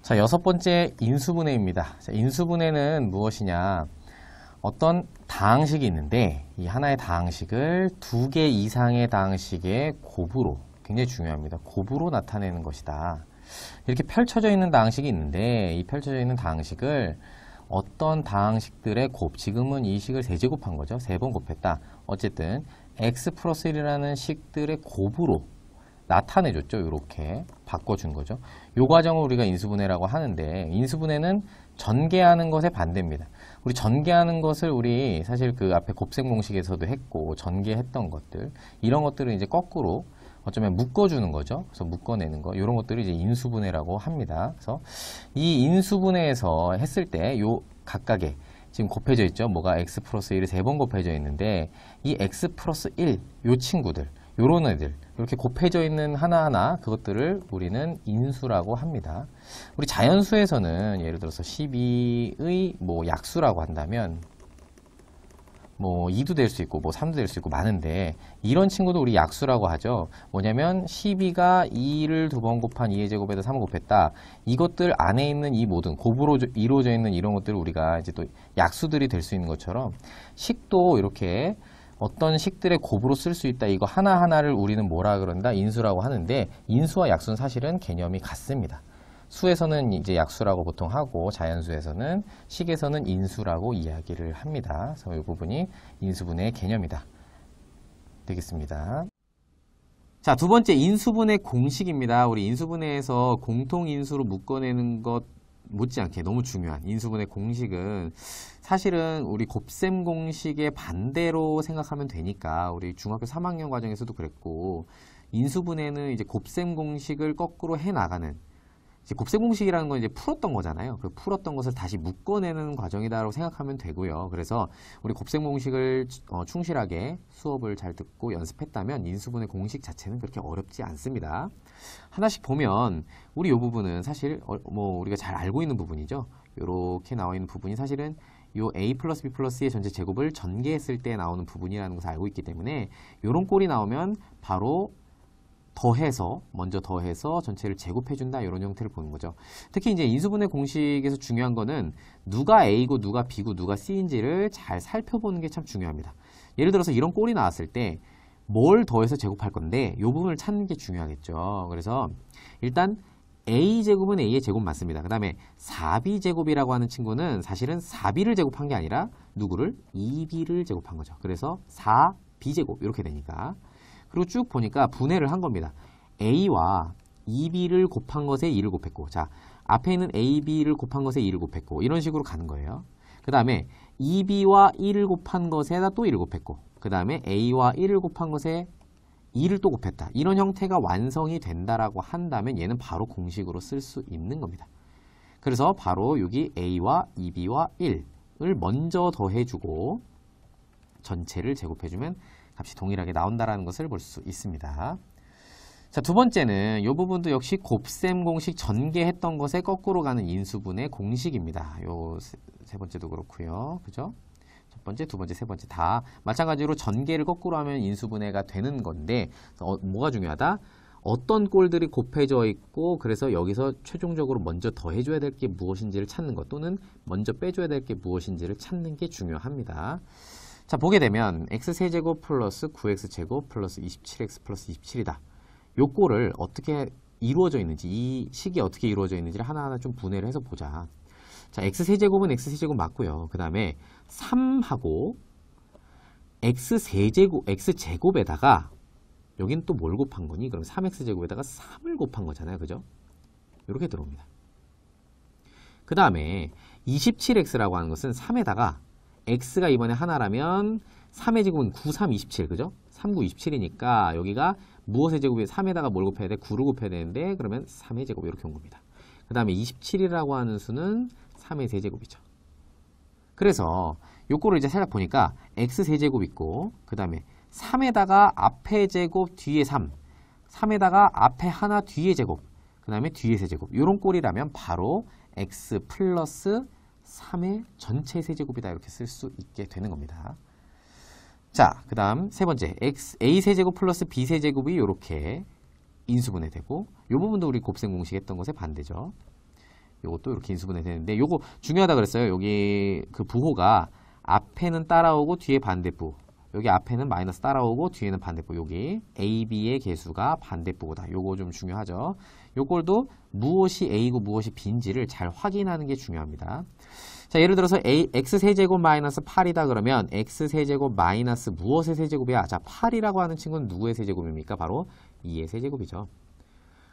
자, 여섯 번째 인수분해입니다. 자, 인수분해는 무엇이냐? 어떤 다항식이 있는데 이 하나의 다항식을 두 개 이상의 다항식의 곱으로, 굉장히 중요합니다. 곱으로 나타내는 것이다. 이렇게 펼쳐져 있는 다항식이 있는데 이 펼쳐져 있는 다항식을 어떤 다항식들의 곱, 지금은 이 식을 세제곱한 거죠. 세 번 곱했다. 어쨌든 x 플러스 1이라는 식들의 곱으로 나타내줬죠. 이렇게 바꿔준 거죠. 이 과정을 우리가 인수분해라고 하는데, 인수분해는 전개하는 것의 반대입니다. 우리 전개하는 것을 우리 사실 그 앞에 곱셈 공식에서도 했고, 전개했던 것들, 이런 것들을 이제 거꾸로 어쩌면 묶어주는 거죠. 그래서 묶어내는 거, 이런 것들을 이제 인수분해라고 합니다. 그래서 이 인수분해에서 했을 때 요 각각의 지금 곱해져 있죠. 뭐가 x 플러스 1이 세 번 곱해져 있는데 이 x 플러스 1, 요 친구들, 요런 애들, 이렇게 곱해져 있는 하나하나 그것들을 우리는 인수라고 합니다. 우리 자연수에서는 예를 들어서 12의 뭐 약수라고 한다면 뭐 2도 될 수 있고 뭐 3도 될 수 있고 많은데, 이런 친구도 우리 약수라고 하죠. 뭐냐면 12가 2를 두 번 곱한 2의 제곱에다 3을 곱했다. 이것들 안에 있는 이 모든 곱으로 이루어져 있는 이런 것들을 우리가 이제 또 약수들이 될 수 있는 것처럼, 식도 이렇게 어떤 식들의 곱으로 쓸 수 있다. 이거 하나하나를 우리는 뭐라 그런다? 인수라고 하는데, 인수와 약수는 사실은 개념이 같습니다. 수에서는 이제 약수라고 보통 하고, 자연수에서는, 식에서는 인수라고 이야기를 합니다. 그래서 이 부분이 인수분해의 개념이다. 되겠습니다. 자, 두 번째 인수분해 공식입니다. 우리 인수분해에서 공통인수로 묶어내는 것 못지않게 너무 중요한 인수분해 공식은 사실은 우리 곱셈 공식의 반대로 생각하면 되니까, 우리 중학교 3학년 과정에서도 그랬고, 인수분해는 이제 곱셈 공식을 거꾸로 해 나가는, 이제 곱셈 공식이라는 건 이제 풀었던 거잖아요. 그 풀었던 것을 다시 묶어내는 과정이다라고 생각하면 되고요. 그래서 우리 곱셈 공식을 충실하게 수업을 잘 듣고 연습했다면 인수분해 공식 자체는 그렇게 어렵지 않습니다. 하나씩 보면 우리 이 부분은 사실 뭐 우리가 잘 알고 있는 부분이죠. 이렇게 나와 있는 부분이 사실은 요 a 플러스 b 플러스 의 전체 제곱을 전개했을 때 나오는 부분이라는 것을 알고 있기 때문에, 요런 꼴이 나오면 바로 먼저 더해서 전체를 제곱해준다, 이런 형태를 보는 거죠. 특히 이제 인수분해 공식에서 중요한 거는 누가 A고 누가 B고 누가 C인지를 잘 살펴보는 게 참 중요합니다. 예를 들어서 이런 꼴이 나왔을 때 뭘 더해서 제곱할 건데 이 부분을 찾는 게 중요하겠죠. 그래서 일단 A제곱은 A의 제곱 맞습니다. 그 다음에 4B제곱이라고 하는 친구는 사실은 4B를 제곱한 게 아니라 누구를? 2B를 제곱한 거죠. 그래서 4B제곱 이렇게 되니까. 그리고 쭉 보니까 분해를 한 겁니다. A와 2B를 곱한 것에 2를 곱했고, 자, 앞에 있는 AB를 곱한 것에 2를 곱했고, 이런 식으로 가는 거예요. 그 다음에 2B와 1을 곱한 것에다 또 1을 곱했고, 그 다음에 A와 1을 곱한 것에 2를 또 곱했다. 이런 형태가 완성이 된다라고 한다면 얘는 바로 공식으로 쓸 수 있는 겁니다. 그래서 바로 여기 A와 2B와 1을 먼저 더해주고 전체를 제곱해주면 값이 동일하게 나온다라는 것을 볼 수 있습니다. 자, 두 번째는 이 부분도 역시 곱셈 공식 전개했던 것에 거꾸로 가는 인수분해 공식입니다. 요 세 번째도 그렇고요. 그죠? 첫 번째, 두 번째, 세 번째 다 마찬가지로 전개를 거꾸로 하면 인수분해가 되는 건데, 뭐가 중요하다? 어떤 꼴들이 곱해져 있고, 그래서 여기서 최종적으로 먼저 더해줘야 될 게 무엇인지를 찾는 것, 또는 먼저 빼줘야 될 게 무엇인지를 찾는 게 중요합니다. 자, 보게 되면 x세제곱 플러스 9x제곱 플러스 27x 플러스 27이다. 요 꼴을 어떻게 이루어져 있는지, 이 식이 어떻게 이루어져 있는지를 하나하나 좀 분해를 해서 보자. 자, x세제곱은 x세제곱 맞고요. 그 다음에 3하고 x제곱에다가 여긴 또 뭘 곱한 거니? 그럼 3x제곱에다가 3을 곱한 거잖아요. 그죠? 이렇게 들어옵니다. 그 다음에 27x라고 하는 것은 3에다가 x가 이번에 하나라면 3의 제곱은 9, 3, 27, 그죠? 3, 9, 27이니까 여기가 무엇의 제곱이 3에다가 뭘 곱해야 돼? 9를 곱해야 되는데, 그러면 3의 제곱 이렇게 온 겁니다. 그 다음에 27이라고 하는 수는 3의 세제곱이죠. 그래서 요거를 이제 살짝 보니까 x 세제곱 있고, 그 다음에 3에다가 앞에 제곱 뒤에 3, 3에다가 앞에 하나 뒤에 제곱, 그 다음에 뒤에 세제곱, 요런 꼴이라면 바로 x 플러스 3의 전체 세제곱이다, 이렇게 쓸 수 있게 되는 겁니다. 자, 그 다음 세 번째 a세제곱 플러스 b세제곱이 이렇게 인수분해 되고, 이 부분도 우리 곱셈 공식 했던 것의 반대죠. 요것도 이렇게 인수분해 되는데 요거 중요하다 그랬어요. 여기 그 부호가 앞에는 따라오고 뒤에 반대부. 여기 앞에는 마이너스 따라오고 뒤에는 반대부. 여기 A, B의 개수가 반대부호다. 요거 좀 중요하죠. 요걸도 무엇이 A고 무엇이 B인지를 잘 확인하는 게 중요합니다. 자, 예를 들어서 X세제곱 마이너스 8이다 그러면 X세제곱 마이너스 무엇의 세제곱이야? 자, 8이라고 하는 친구는 누구의 세제곱입니까? 바로 2의 세제곱이죠.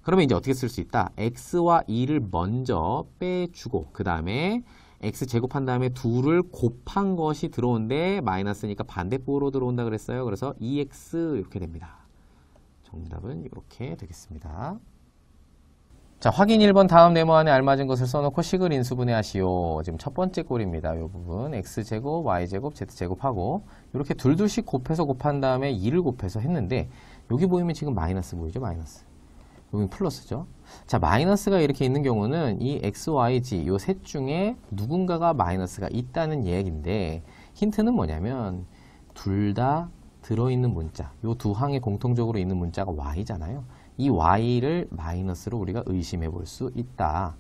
그러면 이제 어떻게 쓸 수 있다? X와 2를 먼저 빼주고 그 다음에 X 제곱한 다음에 2를 곱한 것이 들어온데 마이너스니까 반대부호로 들어온다 그랬어요. 그래서 2X 이렇게 됩니다. 정답은 이렇게 되겠습니다. 자, 확인 1번 다음 네모 안에 알맞은 것을 써놓고 식을 인수분해하시오. 지금 첫 번째 꼴입니다. 이 부분 X제곱, Y제곱, Z제곱하고 이렇게 둘둘씩 곱해서 곱한 다음에 2를 곱해서 했는데 여기 보이면 지금 마이너스 보이죠? 마이너스. 여기 플러스죠. 자, 마이너스가 이렇게 있는 경우는 이 X, Y, Z 요 셋 중에 누군가가 마이너스가 있다는 얘기인데 힌트는 뭐냐면 둘 다 들어있는 문자 요 두 항에 공통적으로 있는 문자가 Y잖아요. 이 Y를 마이너스로 우리가 의심해 볼 수 있다.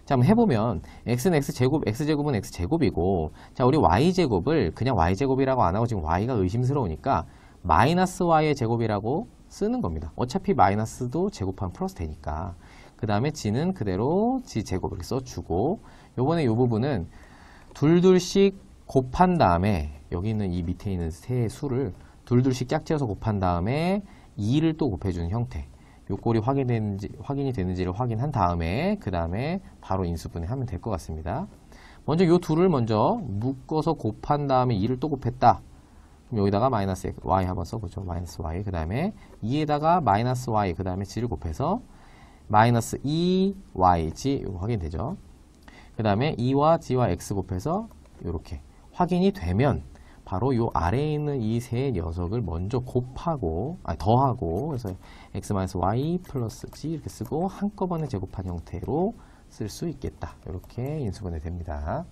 자, 한번 해보면 X는 X제곱, X제곱은 X제곱이고 자, 우리 Y제곱을 그냥 Y제곱이라고 안 하고 지금 Y가 의심스러우니까 마이너스 Y의 제곱이라고 쓰는 겁니다. 어차피 마이너스도 제곱하면 플러스 되니까. 그 다음에 G는 그대로 G제곱 이렇게 써주고 요번에 요 부분은 둘둘씩 곱한 다음에 여기 있는 이 밑에 있는 세 수를 둘둘씩 짝지어서 곱한 다음에 2를 또 곱해주는 형태. 요 꼴이 확인이 되는지를 확인한 다음에 그 다음에 바로 인수분해하면 될 것 같습니다. 먼저 요 둘을 먼저 묶어서 곱한 다음에 2를 또 곱했다. 그럼 여기다가 마이너스 y 한번 써보죠. 마이너스 y. 그 다음에 2에다가 마이너스 y. 그 다음에 g를 곱해서 마이너스 2yg. 이거 확인되죠. 그 다음에 2와 g와 x 곱해서 이렇게 확인이 되면 바로 요 아래에 있는 이 세 녀석을 먼저 곱하고, 더하고, 그래서 x-y 플러스 g 이렇게 쓰고 한꺼번에 제곱한 형태로 쓸 수 있겠다. 이렇게 인수분해 됩니다.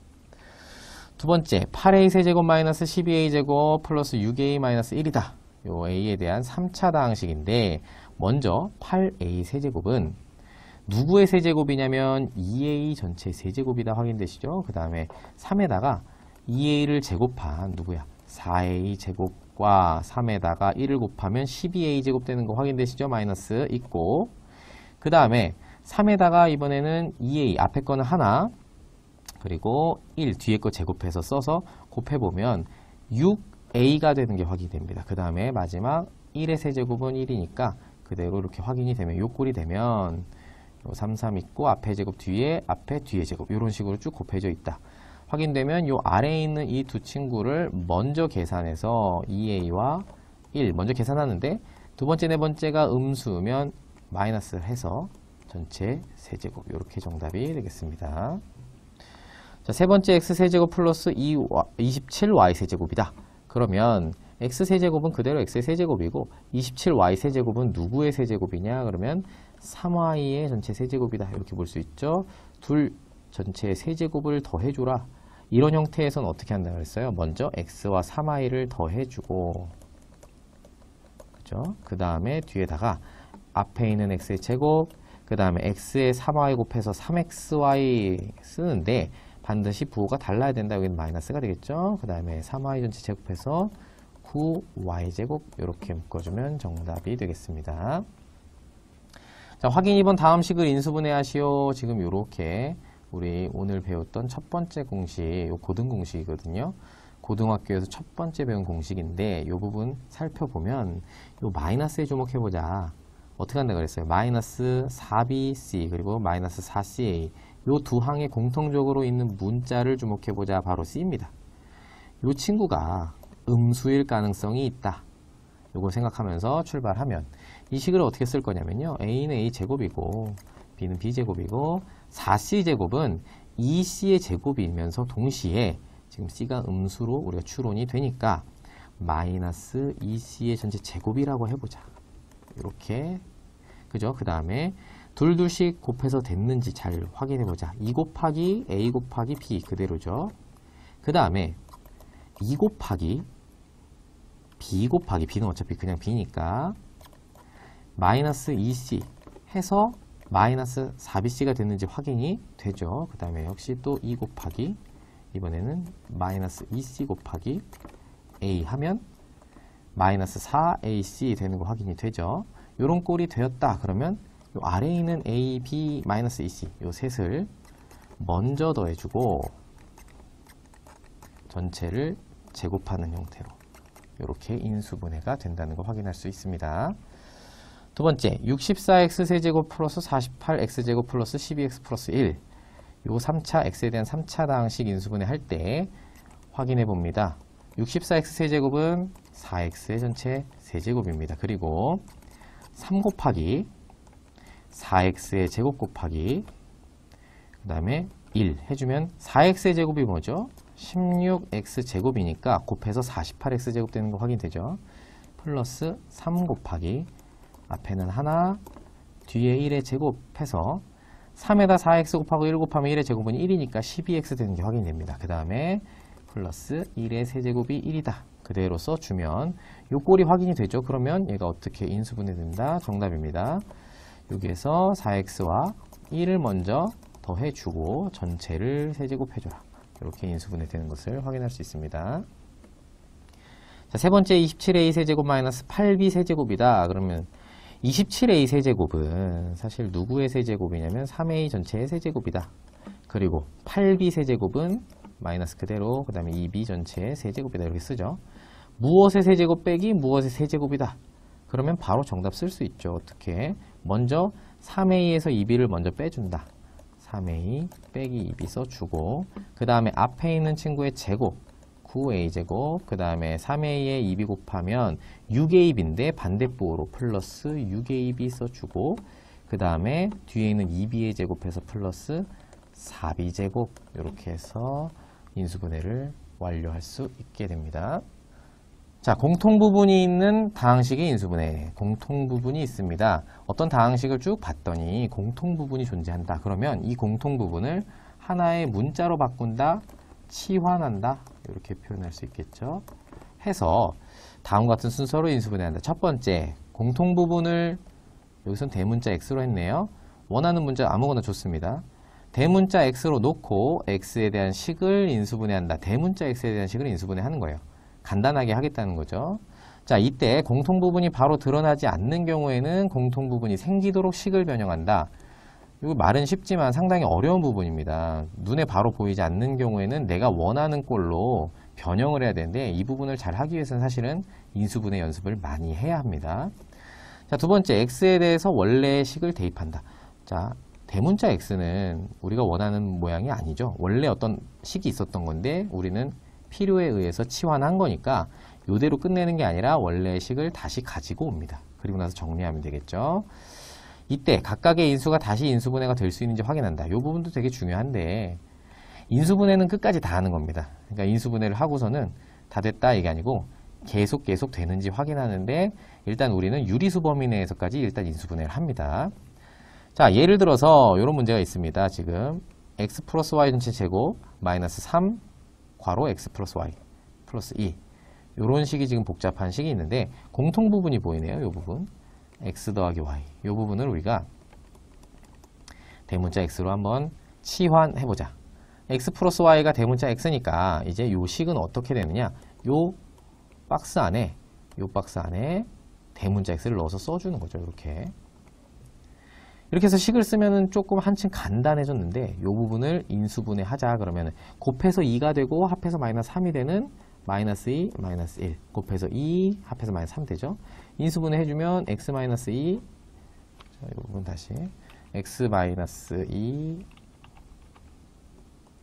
두 번째, 8a 세제곱 마이너스 12a 제곱 플러스 6a 마이너스 1이다. 요 a에 대한 3차 다항식인데 먼저 8a 세제곱은 누구의 세제곱이냐면 2a 전체 세제곱이다 확인되시죠? 그 다음에 3에다가 2a를 제곱한 누구야? 4a 제곱과 3에다가 1을 곱하면 12a 제곱 되는 거 확인되시죠? 마이너스 있고 그 다음에 3에다가 이번에는 2a 앞에 거는 하나 그리고 1 뒤에 거 제곱해서 써서 곱해보면 6a가 되는 게 확인됩니다. 그 다음에 마지막 1의 세제곱은 1이니까 그대로 이렇게 확인이 되면 요 꼴이 되면 3, 3 있고 앞에 제곱 뒤에 앞에 뒤에 제곱 이런 식으로 쭉 곱해져 있다. 확인되면 요 아래에 있는 이 두 친구를 먼저 계산해서 2a와 1 먼저 계산하는데 두 번째 네 번째가 음수면 마이너스 해서 전체 세제곱 이렇게 정답이 되겠습니다. 자, 세 번째 x세제곱 플러스 27y 세제곱이다. 그러면 x세제곱은 그대로 x의 세제곱이고 27y 세제곱은 누구의 세제곱이냐? 그러면 3y의 전체 세제곱이다. 이렇게 볼 수 있죠. 둘 전체 세제곱을 더해줘라. 이런 형태에서는 어떻게 한다고 했어요? 먼저 x와 3y를 더해주고 그죠? 그 다음에 뒤에다가 앞에 있는 x의 제곱 그 다음에 x의 3y 곱해서 3xy 쓰는데 반드시 부호가 달라야 된다. 여기는 마이너스가 되겠죠. 그 다음에 3y 전체 제곱해서 9y제곱 이렇게 묶어주면 정답이 되겠습니다. 자, 확인 2번 다음 식을 인수분해 하시오. 지금 이렇게 우리 오늘 배웠던 첫 번째 공식, 요 고등 공식이거든요. 고등학교에서 첫 번째 배운 공식인데 이 부분 살펴보면 요 마이너스에 주목해보자. 어떻게 한다 그랬어요? 마이너스 4bc 그리고 마이너스 4ca 요 두 항에 공통적으로 있는 문자를 주목해보자. 바로 c입니다. 요 친구가 음수일 가능성이 있다. 요걸 생각하면서 출발하면 이 식을 어떻게 쓸 거냐면요. a는 a제곱이고 b는 b제곱이고 4c제곱은 2c의 제곱이면서 동시에 지금 c가 음수로 우리가 추론이 되니까 마이너스 2c의 전체 제곱이라고 해보자. 이렇게 그죠? 그 다음에 둘둘씩 곱해서 됐는지 잘 확인해보자. 2 곱하기 a 곱하기 b 그대로죠. 그 다음에 2 곱하기 b 곱하기 b는 어차피 그냥 b니까 마이너스 2c 해서 마이너스 4bc가 됐는지 확인이 되죠. 그 다음에 역시 또 2 곱하기 이번에는 마이너스 2c 곱하기 a 하면 마이너스 4ac 되는 거 확인이 되죠. 요런 꼴이 되었다. 그러면 요 아래에 있는 a, b, 마이너스 2c 요 셋을 먼저 더해주고 전체를 제곱하는 형태로 이렇게 인수분해가 된다는 거 확인할 수 있습니다. 두 번째, 64x 세제곱 플러스 48x제곱 플러스 12x 플러스 1. 요 3차 x에 대한 3차 다항식 인수분해 할 때 확인해 봅니다. 64x 세제곱은 4x의 전체 세제곱입니다. 그리고 3 곱하기 4x의 제곱 곱하기 그 다음에 1 해주면 4x의 제곱이 뭐죠? 16x 제곱이니까 곱해서 48x 제곱 되는 거 확인되죠. 플러스 3 곱하기 앞에는 하나 뒤에 1의 제곱해서 3에다 4x 곱하고 1 곱하면 1의 제곱은 1이니까 12x 되는 게 확인됩니다. 그 다음에 플러스 1의 세제곱이 1이다. 그대로 써주면 요 꼴이 확인이 되죠. 그러면 얘가 어떻게 인수분해된다? 정답입니다. 여기에서 4x와 1을 먼저 더해주고 전체를 세제곱해줘라. 이렇게 인수분해 되는 것을 확인할 수 있습니다. 자, 세 번째 27a 세제곱 마이너스 8b 세제곱이다. 그러면 27a 세제곱은 사실 누구의 세제곱이냐면 3a 전체의 세제곱이다. 그리고 8b 세제곱은 마이너스 그대로 그 다음에 2b 전체의 세제곱이다. 이렇게 쓰죠. 무엇의 세제곱 빼기 무엇의 세제곱이다. 그러면 바로 정답 쓸 수 있죠. 어떻게? 먼저 3a에서 2b를 먼저 빼준다. 3a 빼기 2b 써주고 그 다음에 앞에 있는 친구의 제곱 9a제곱 그 다음에 3a에 2b 곱하면 6ab인데 반대부호로 플러스 6ab 써주고 그 다음에 뒤에 있는 2b의 제곱해서 플러스 4b제곱 이렇게 해서 인수분해를 완료할 수 있게 됩니다. 자, 공통부분이 있는 다항식의 인수분해. 공통부분이 있습니다. 어떤 다항식을 쭉 봤더니 공통부분이 존재한다. 그러면 이 공통부분을 하나의 문자로 바꾼다, 치환한다. 이렇게 표현할 수 있겠죠. 해서 다음과 같은 순서로 인수분해한다. 첫 번째, 공통부분을 여기선 대문자 x로 했네요. 원하는 문자 아무거나 좋습니다. 대문자 x로 놓고 x에 대한 식을 인수분해한다. 대문자 x에 대한 식을 인수분해하는 거예요. 간단하게 하겠다는 거죠. 자, 이때 공통부분이 바로 드러나지 않는 경우에는 공통부분이 생기도록 식을 변형한다. 이거 말은 쉽지만 상당히 어려운 부분입니다. 눈에 바로 보이지 않는 경우에는 내가 원하는 꼴로 변형을 해야 되는데 이 부분을 잘 하기 위해서는 사실은 인수분해 연습을 많이 해야 합니다. 자, 두 번째, x에 대해서 원래의 식을 대입한다. 자, 대문자 x는 우리가 원하는 모양이 아니죠. 원래 어떤 식이 있었던 건데 우리는 필요에 의해서 치환한 거니까 이대로 끝내는 게 아니라 원래의 식을 다시 가지고 옵니다. 그리고 나서 정리하면 되겠죠. 이때 각각의 인수가 다시 인수분해가 될 수 있는지 확인한다. 이 부분도 되게 중요한데 인수분해는 끝까지 다 하는 겁니다. 그러니까 인수분해를 하고서는 다 됐다 이게 아니고 계속 되는지 확인하는데 일단 우리는 유리수 범위 내에서까지 일단 인수분해를 합니다. 자, 예를 들어서 이런 문제가 있습니다. 지금 x 플러스 y 전체 제곱 마이너스 3 괄호 x 플러스 y 플러스 2 이런 식이 지금 복잡한 식이 있는데 공통부분이 보이네요. 이 부분 x 더하기 y 이 부분을 우리가 대문자 x로 한번 치환해보자. x 플러스 y가 대문자 x니까 이제 이 식은 어떻게 되느냐, 이 박스 안에 대문자 x를 넣어서 써주는 거죠. 이렇게 해서 식을 쓰면은 조금 한층 간단해졌는데 이 부분을 인수분해 하자 그러면 곱해서 2가 되고 합해서 마이너스 3이 되는 마이너스 2, 마이너스 1 곱해서 2 합해서 마이너스 3 되죠. 인수분해 해주면 x 마이너스 2 자, 이 부분 다시 x 마이너스 2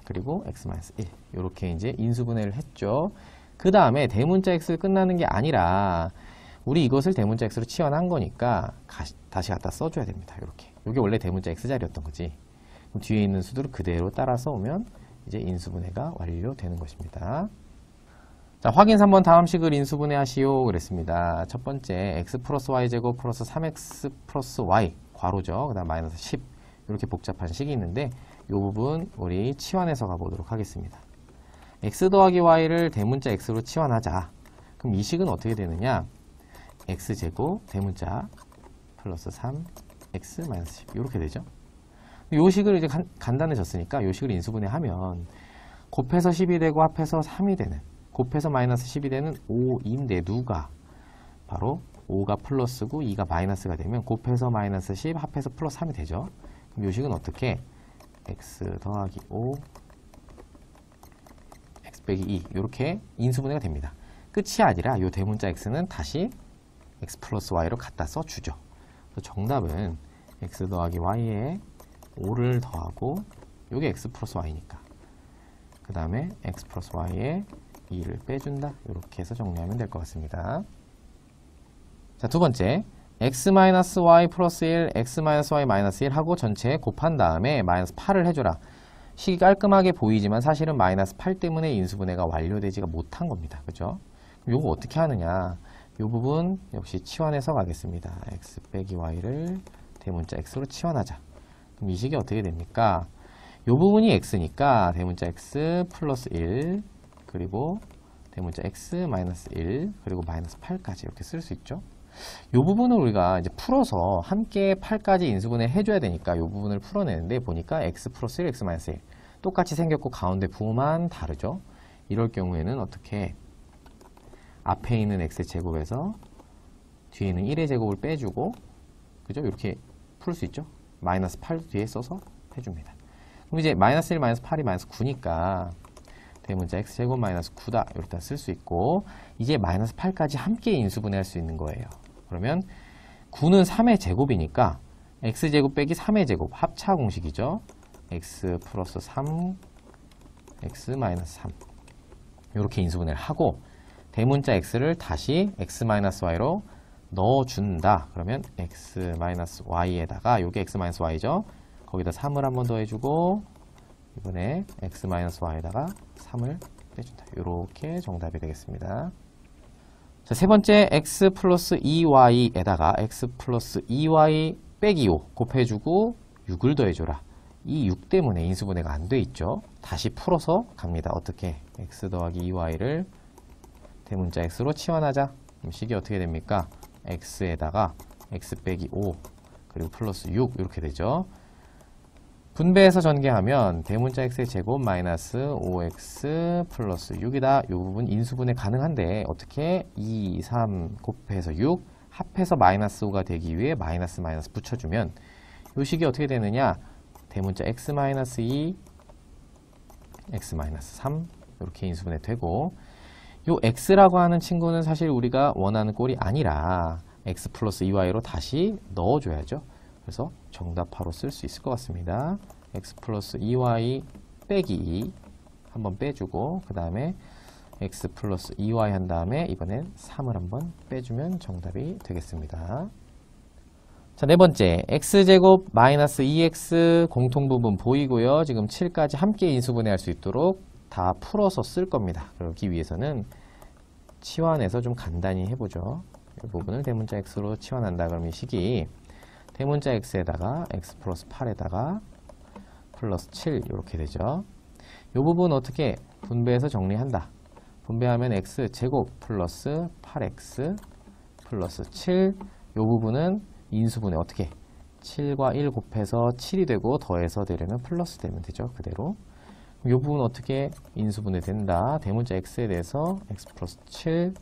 그리고 x 마이너스 1 이렇게 이제 인수분해를 했죠. 그 다음에 대문자 x를 끝나는 게 아니라 우리 이것을 대문자 x로 치환한 거니까 다시 갖다 써줘야 됩니다. 이게 원래 대문자 x 자리였던 거지. 그럼 뒤에 있는 수들을 그대로 따라 써오면 이제 인수분해가 완료되는 것입니다. 자, 확인 3번 다음 식을 인수분해 하시오 그랬습니다. 첫 번째 x 플러스 y 제곱 플러스 3x 플러스 y 괄호죠. 그 다음 마이너스 10 이렇게 복잡한 식이 있는데 이 부분 우리 치환해서 가보도록 하겠습니다. x 더하기 y를 대문자 x로 치환하자. 그럼 이 식은 어떻게 되느냐, x제곱 대문자 플러스 3 x 마이너스 10 이렇게 되죠. 요 식을 이제 간단해졌으니까 요 식을 인수분해하면 곱해서 10이 되고 합해서 3이 되는, 곱해서 마이너스 10이 되는 5인데 누가 바로 5가 플러스고 2가 마이너스가 되면 곱해서 마이너스 10 합해서 플러스 3이 되죠. 그럼 요 식은 어떻게? x 더하기 5 x 빼기 2 이렇게 인수분해가 됩니다. 끝이 아니라 요 대문자 x는 다시 x 플러스 y로 갖다 써주죠. 그래서 정답은 x 더하기 y에 5를 더하고 요게 x 플러스 y니까 그 다음에 x 플러스 y에 2를 빼준다. 이렇게 해서 정리하면 될 것 같습니다. 자, 두 번째 x-y 플러스 1, x-y 마이너스 1 하고 전체 곱한 다음에 마이너스 8을 해줘라. 식이 깔끔하게 보이지만 사실은 마이너스 8 때문에 인수분해가 완료되지가 못한 겁니다. 그죠? 요거 어떻게 하느냐? 요 부분 역시 치환해서 가겠습니다. x 빼기 y를 대문자 x로 치환하자. 그럼 이 식이 어떻게 됩니까? 요 부분이 x니까 대문자 x 플러스 1 그리고 대문자 x 마이너스 1 그리고 마이너스 8까지 이렇게 쓸 수 있죠. 요 부분을 우리가 이제 풀어서 함께 8까지 인수분해 해줘야 되니까 요 부분을 풀어내는데 보니까 x 플러스 1, x 마이너스 1 똑같이 생겼고 가운데 부호만 다르죠. 이럴 경우에는 어떻게 앞에 있는 x의 제곱에서 뒤에 있는 1의 제곱을 빼주고 그죠? 이렇게 풀 수 있죠. 마이너스 8 뒤에 써서 해줍니다. 그럼 이제 마이너스 1, 마이너스 8이 마이너스 9니까 대문자 x제곱 마이너스 9다. 이렇게 쓸 수 있고 이제 마이너스 8까지 함께 인수분해할 수 있는 거예요. 그러면 9는 3의 제곱이니까 x제곱 빼기 3의 제곱 합차 공식이죠. x 플러스 3 x 마이너스 3 이렇게 인수분해를 하고 대문자 x를 다시 x 마이너스 y로 넣어준다. 그러면 x 마이너스 y에다가 요게 x 마이너스 y죠. 거기다 3을 한 번 더 해주고 이번에 x 마이너스 y에다가 3을 빼준다. 이렇게 정답이 되겠습니다. 자, 세 번째 x 플러스 2y에다가 x 플러스 2y 빼기 5 곱해주고 6을 더해줘라. 이 6 때문에 인수분해가 안 돼 있죠. 다시 풀어서 갑니다. 어떻게? x 더하기 2y를 대문자 x로 치환하자. 그럼 식이 어떻게 됩니까? x에다가 x 빼기 5 그리고 플러스 6 이렇게 되죠. 분배해서 전개하면 대문자 x의 제곱 마이너스 5x 플러스 6이다. 이 부분 인수분해 가능한데 어떻게? 2, 3 곱해서 6 합해서 마이너스 5가 되기 위해 마이너스 마이너스 붙여주면 이 식이 어떻게 되느냐? 대문자 x 마이너스 2 x 마이너스 3 이렇게 인수분해 되고 요 x라고 하는 친구는 사실 우리가 원하는 꼴이 아니라 x 플러스 2y로 다시 넣어줘야죠. 그래서 정답하로 쓸 수 있을 것 같습니다. x 플러스 2y 빼기 2 한번 빼주고 그 다음에 x 플러스 2y 한 다음에 이번엔 3을 한번 빼주면 정답이 되겠습니다. 자, 네 번째 x제곱 마이너스 2x 공통부분 보이고요. 지금 7까지 함께 인수분해할 수 있도록 다 풀어서 쓸 겁니다. 그러기 위해서는 치환해서 좀 간단히 해보죠. 이 부분을 대문자 x로 치환한다. 그럼 이 식이 대문자 x에다가 x 플러스 8에다가 플러스 7 이렇게 되죠. 이 부분 어떻게 분배해서 정리한다. 분배하면 x 제곱 플러스 8x 플러스 7 이 부분은 인수분해 어떻게 7과 1 곱해서 7이 되고 더해서 되려면 플러스 되면 되죠. 그대로 이 부분 어떻게 인수분해 된다. 대문자 x에 대해서 x 플러스 7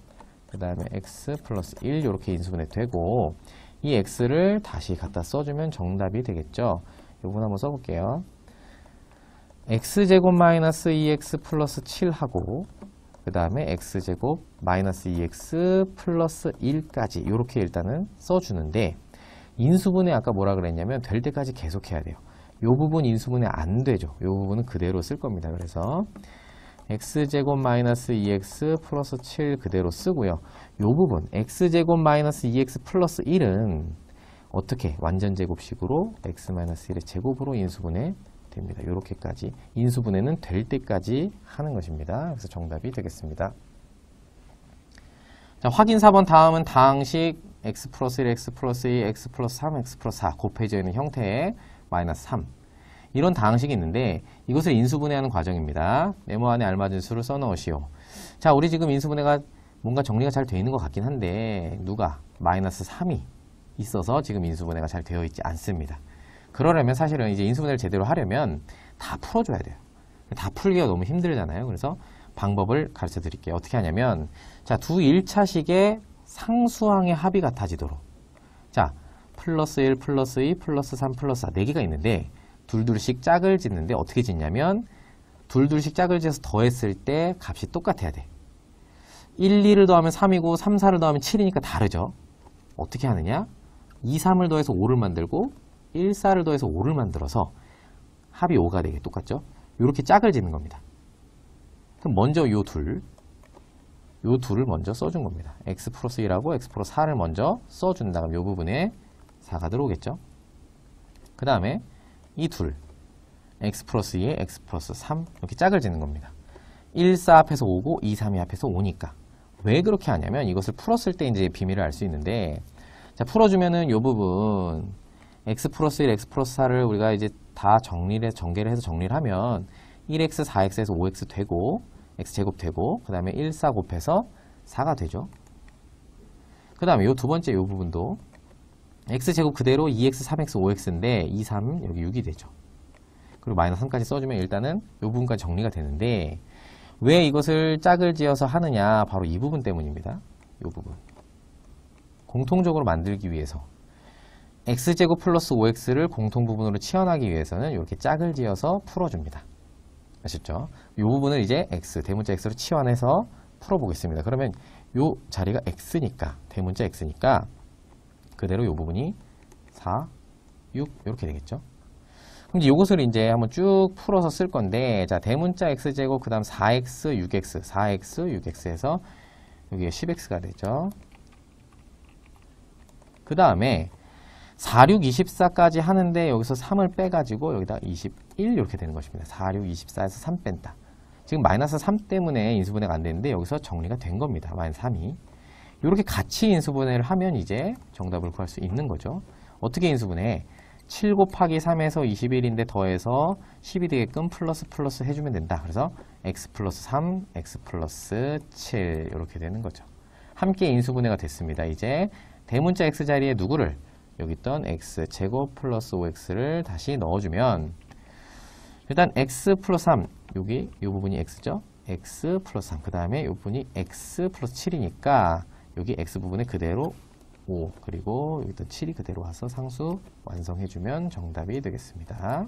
그 다음에 x 플러스 1 이렇게 인수분해 되고 이 x를 다시 갖다 써주면 정답이 되겠죠. 이 부분 한번 써볼게요. x제곱 마이너스 2x 플러스 7하고 그 다음에 x제곱 마이너스 2x 플러스 1까지 이렇게 일단은 써주는데 인수분해 아까 뭐라 그랬냐면 될 때까지 계속 해야 돼요. 이 부분 인수분해 안 되죠. 이 부분은 그대로 쓸 겁니다. 그래서 x제곱 마이너스 2x 플러스 7 그대로 쓰고요. 이 부분 x제곱 마이너스 2x 플러스 1은 어떻게 완전 제곱식으로 x 마이너스 1의 제곱으로 인수분해 됩니다. 이렇게까지 인수분해는 될 때까지 하는 것입니다. 그래서 정답이 되겠습니다. 자, 확인 4번 다음은 다항식 x 플러스 1, x 플러스 2, x 플러스 3, x 플러스 4 곱해져 있는 형태의 마이너스 3 이런 다항식이 있는데 이것을 인수분해하는 과정입니다. 네모 안에 알맞은 수를 써넣으시오. 자, 우리 지금 인수분해가 뭔가 정리가 잘 되어 있는 것 같긴 한데 누가? 마이너스 3이 있어서 지금 인수분해가 잘 되어 있지 않습니다. 그러려면 사실은 이제 인수분해를 제대로 하려면 다 풀어줘야 돼요. 다 풀기가 너무 힘들잖아요. 그래서 방법을 가르쳐 드릴게요. 어떻게 하냐면, 자, 두 1차식의 상수항의 합이 같아지도록. 자, 플러스 1, 플러스 2, 플러스 3, 플러스 4, 4개가 있는데, 둘둘씩 짝을 짓는데 어떻게 짓냐면, 둘둘씩 짝을 지어서 더했을 때 값이 똑같아야 돼. 1, 2를 더하면 3이고, 3, 4를 더하면 7이니까 다르죠. 어떻게 하느냐? 2, 3을 더해서 5를 만들고, 1, 4를 더해서 5를 만들어서 합이 5가 되게 똑같죠? 이렇게 짝을 짓는 겁니다. 그럼 먼저 요 둘을 먼저 써준 겁니다. x 플러스 1하고 x 플러스 4를 먼저 써준 다음 요 부분에 4가 들어오겠죠. 그 다음에 이 둘, x 플러스 2에 x 플러스 3 이렇게 짝을 짓는 겁니다. 1, 4 앞에서 5고 2, 3이 앞에서 5니까. 왜 그렇게 하냐면 이것을 풀었을 때 이제 비밀을 알 수 있는데, 자, 풀어주면은 요 부분 x 플러스 1, x 플러스 4를 우리가 이제 다 전개를 해서 정리를 하면 1x, 4x에서 5x 되고 x제곱 되고 그 다음에 1, 4 곱해서 4가 되죠. 그 다음에 요 두 번째 요 부분도 x제곱 그대로 2x, 3x, 5x인데 2, 3 여기 6이 되죠. 그리고 마이너스 3까지 써주면 일단은 요 부분까지 정리가 되는데, 왜 이것을 짝을 지어서 하느냐, 바로 이 부분 때문입니다. 요 부분 공통적으로 만들기 위해서 x제곱 플러스 5x를 공통부분으로 치환하기 위해서는 이렇게 짝을 지어서 풀어줍니다. 아셨죠? 이 부분을 이제 x, 대문자 x로 치환해서 풀어보겠습니다. 그러면 이 자리가 x니까, 대문자 x니까 그대로 이 부분이 4, 6 이렇게 되겠죠? 그럼 이것을 이제 한번 쭉 풀어서 쓸 건데, 자, 대문자 x제곱 그 다음 4x, 6x, 4x, 6x에서 여기가 10x가 되죠. 그 다음에 4, 6, 24까지 하는데 여기서 3을 빼가지고 여기다 21 이렇게 되는 것입니다. 4, 6, 24에서 3 뺀다. 지금 마이너스 3 때문에 인수분해가 안 되는데 여기서 정리가 된 겁니다. 마이너스 3이. 이렇게 같이 인수분해를 하면 이제 정답을 구할 수 있는 거죠. 어떻게 인수분해? 7 곱하기 3에서 21인데 더해서 10이 되게끔 플러스 플러스 해주면 된다. 그래서 x 플러스 3, x 플러스 7 이렇게 되는 거죠. 함께 인수분해가 됐습니다. 이제 대문자 x 자리에 누구를? 여기 있던 x제곱 플러스 5x를 다시 넣어주면 일단 x 플러스 3, 여기 이 부분이 x죠? x 플러스 3, 그 다음에 이 부분이 x 플러스 7이니까 여기 x 부분에 그대로 5, 그리고 여기 있던 7이 그대로 와서 상수 완성해주면 정답이 되겠습니다.